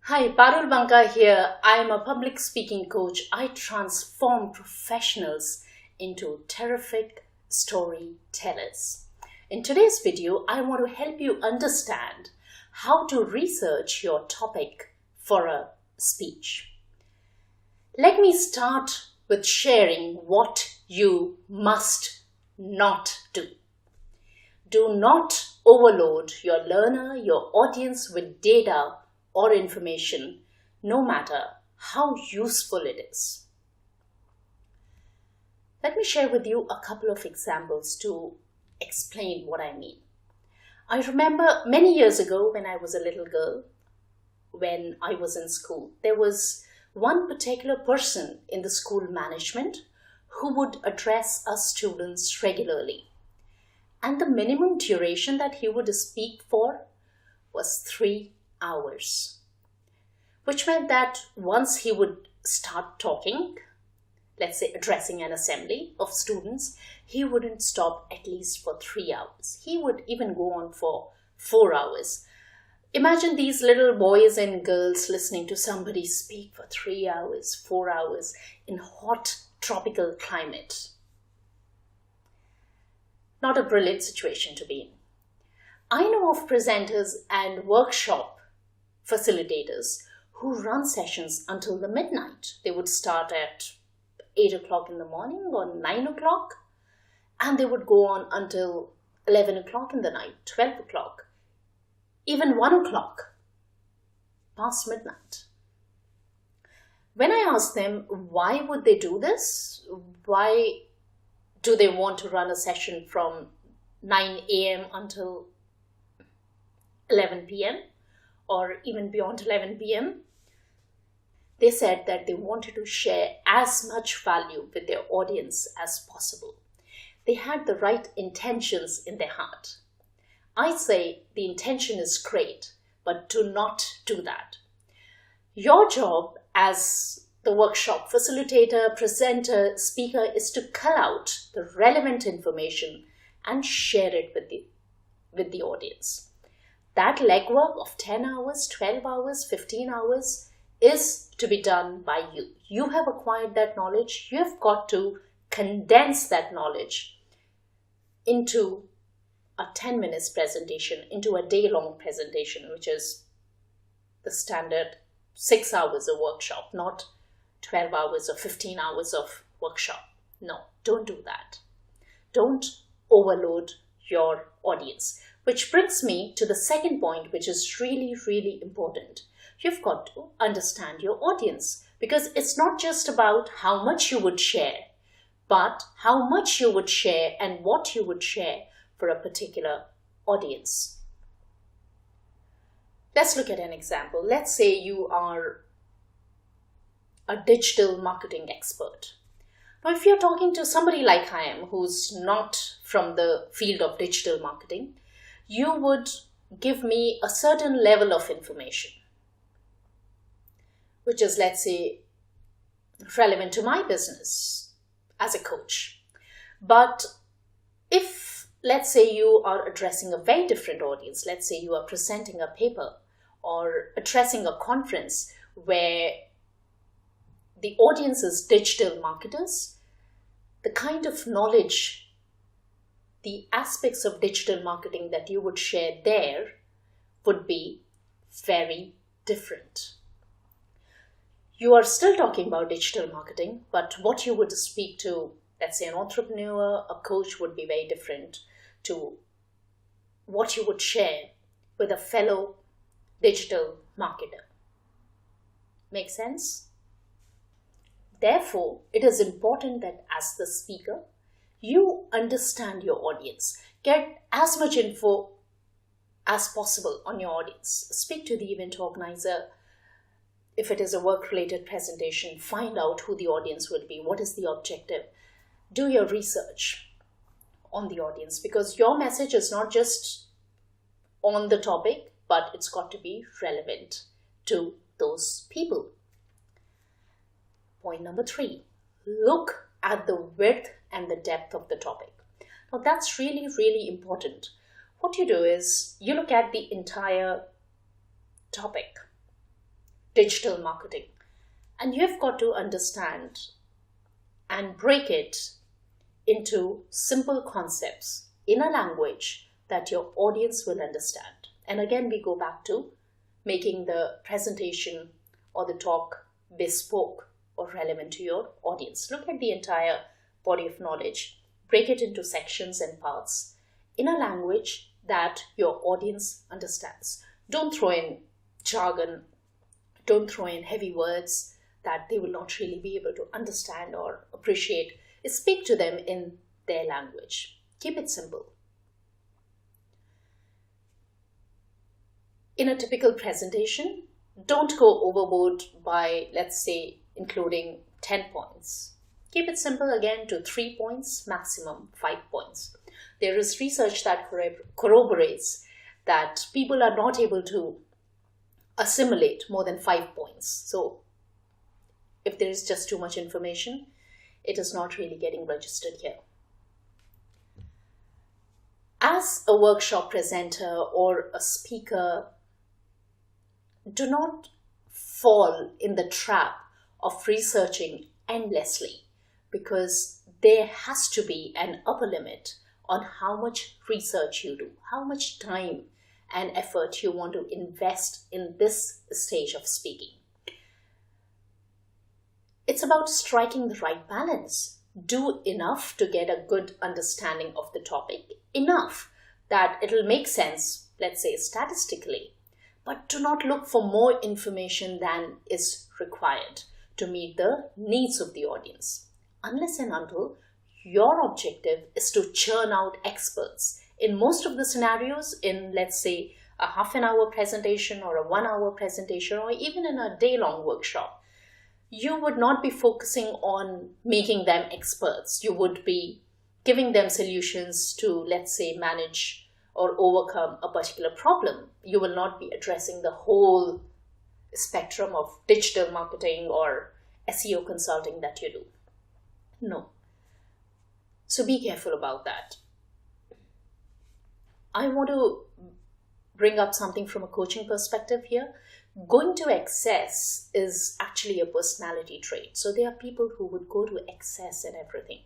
Hi, Parul Banka here. I am a public speaking coach. I transform professionals into terrific storytellers. In today's video, I want to help you understand how to research your topic for a speech. Let me start with sharing what you must not do. Do not overload your learner, your audience with data or information, no matter how useful it is. Let me share with you a couple of examples to explain what I mean. I remember many years ago when I was a little girl, when I was in school, there was one particular person in the school management who would address us students regularly. And the minimum duration that he would speak for was 3 hours, which meant that once he would start talking, let's say addressing an assembly of students, he wouldn't stop at least for 3 hours. He would even go on for 4 hours. Imagine these little boys and girls listening to somebody speak for 3 hours, 4 hours in hot tropical climate. Not a brilliant situation to be in. I know of presenters and workshop facilitators who run sessions until the midnight. They would start at 8 o'clock in the morning or 9 o'clock, and they would go on until 11 o'clock in the night, 12 o'clock, even 1 o'clock, past midnight. When I asked them why would they do this, why do they want to run a session from 9 a.m. until 11 p.m. or even beyond 11 p.m.? They said that they wanted to share as much value with their audience as possible. They had the right intentions in their heart. I say the intention is great, but do not do that. Your job as the workshop facilitator, presenter, speaker is to cull out the relevant information and share it with the audience. That legwork of 10 hours, 12 hours, 15 hours is to be done by you. You have acquired that knowledge. You have got to condense that knowledge into a 10 minutes presentation, into a day-long presentation, which is the standard 6 hours of workshop, not 12 hours or 15 hours of workshop. No, don't do that. Don't overload your audience. Which brings me to the second point, which is really, really important. You've got to understand your audience, because it's not just about how much you would share, but how much you would share and what you would share for a particular audience. Let's look at an example. Let's say you are a digital marketing expert. Now, if you're talking to somebody like I am, who's not from the field of digital marketing, you would give me a certain level of information, which is, let's say, relevant to my business as a coach. But if, let's say, you are addressing a very different audience, let's say you are presenting a paper or addressing a conference where the audience is digital marketers, the kind of knowledge, the aspects of digital marketing that you would share there would be very different. You are still talking about digital marketing, but what you would speak to, let's say an entrepreneur, a coach, would be very different to what you would share with a fellow digital marketer. Make sense? Therefore, it is important that as the speaker, you understand your audience. Get as much info as possible on your audience. Speak to the event organizer. If it is a work-related presentation, find out who the audience will be. What is the objective? Do your research on the audience, because your message is not just on the topic, but it's got to be relevant to those people. Point number 3, look at the width and the depth of the topic. Now that's really, really important. What you do is you look at the entire topic. digital marketing. And you've got to understand and break it into simple concepts in a language that your audience will understand. And again, we go back to making the presentation or the talk bespoke or relevant to your audience. Look at the entire body of knowledge, break it into sections and parts in a language that your audience understands. Don't throw in jargon, don't throw in heavy words that they will not really be able to understand or appreciate. Speak to them in their language. Keep it simple. In a typical presentation, don't go overboard by, let's say, including 10 points. Keep it simple again to 3 points, maximum 5 points. There is research that corroborates that people are not able to assimilate more than 5 points. So if there is just too much information, it is not really getting registered here. As a workshop presenter or a speaker, do not fall in the trap of researching endlessly, because there has to be an upper limit on how much research you do, how much time and effort you want to invest in this stage of speaking. It's about striking the right balance. Do enough to get a good understanding of the topic, enough that it'll make sense, let's say statistically, but do not look for more information than is required to meet the needs of the audience, unless and until your objective is to churn out experts. In most of the scenarios, in let's say a half an hour presentation or a 1 hour presentation, or even in a day-long workshop, you would not be focusing on making them experts. You would be giving them solutions to, let's say, manage or overcome a particular problem. You will not be addressing the whole spectrum of digital marketing or SEO consulting that you do. No. So be careful about that. I want to bring up something from a coaching perspective here. Going to excess is actually a personality trait. So there are people who would go to excess and everything.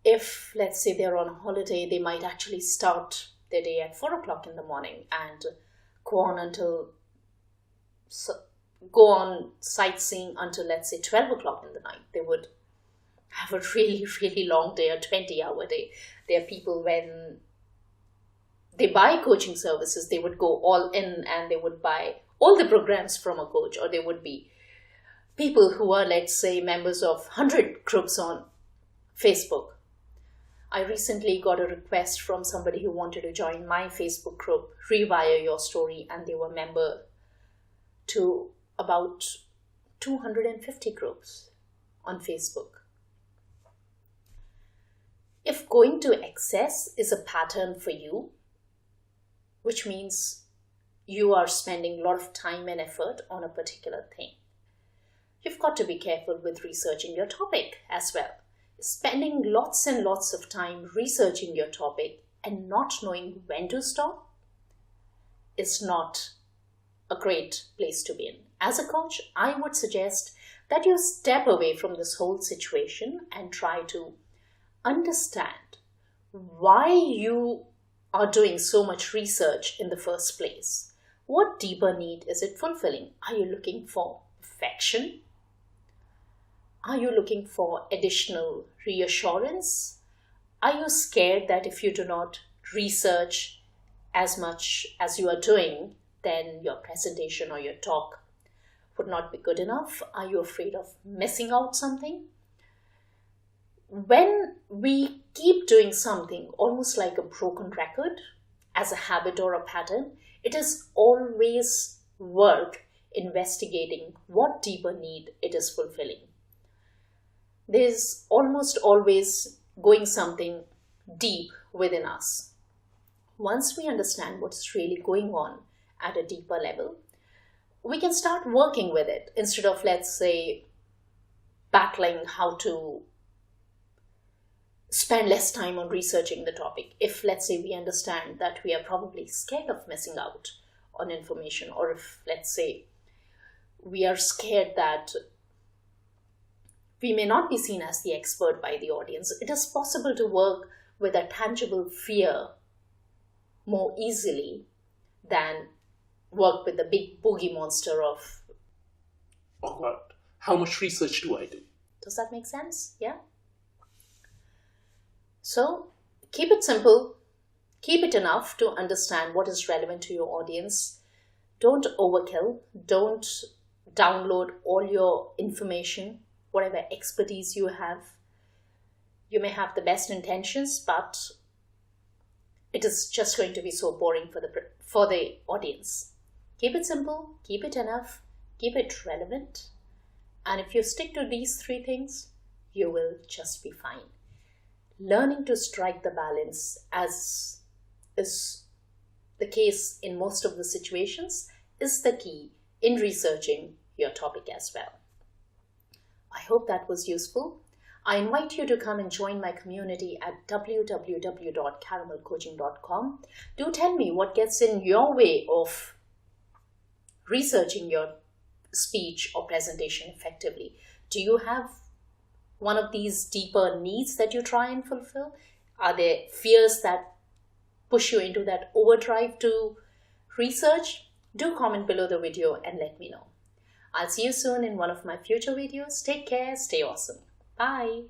If, let's say, they're on a holiday, they might actually start their day at 4 o'clock in the morning and go on sightseeing until, let's say, 12 o'clock in the night. They would have a really, really long day, a 20-hour day. There are people, when they buy coaching services, they would go all in and they would buy all the programs from a coach, or there would be people who are, let's say, members of 100 groups on Facebook. I recently got a request from somebody who wanted to join my Facebook group, Rewire Your Story, and they were member to about 250 groups on Facebook. If going to excess is a pattern for you, which means you are spending a lot of time and effort on a particular thing, you've got to be careful with researching your topic as well. Spending lots and lots of time researching your topic and not knowing when to stop is not a great place to be in. As a coach, I would suggest that you step away from this whole situation and try to understand why you are doing so much research in the first place. What deeper need is it fulfilling? Are you looking for perfection? Are you looking for additional reassurance? Are you scared that if you do not research as much as you are doing, then your presentation or your talk would not be good enough? Are you afraid of missing out something? When we keep doing something almost like a broken record, as a habit or a pattern, it is always worth investigating what deeper need it is fulfilling. There's almost always going something deep within us. Once we understand what's really going on at a deeper level, we can start working with it instead of, let's say, battling how to spend less time on researching the topic. If, let's say, we understand that we are probably scared of missing out on information, or if, let's say, we are scared that we may not be seen as the expert by the audience. It is possible to work with a tangible fear more easily than work with the big boogie monster of, oh God, how much research do I do? Does that make sense? Yeah. So keep it simple. Keep it enough to understand what is relevant to your audience. Don't overkill. Don't download all your information, whatever expertise you have. You may have the best intentions, but it is just going to be so boring for the audience. Keep it simple, keep it enough, keep it relevant. And if you stick to these three things, you will just be fine. Learning to strike the balance, as is the case in most of the situations, is the key in researching your topic as well. I hope that was useful. I invite you to come and join my community at www.caramelcoaching.com. Do tell me what gets in your way of researching your speech or presentation effectively. Do you have one of these deeper needs that you try and fulfill? Are there fears that push you into that overdrive to research? Do comment below the video and let me know. I'll see you soon in one of my future videos. Take care, stay awesome. Bye.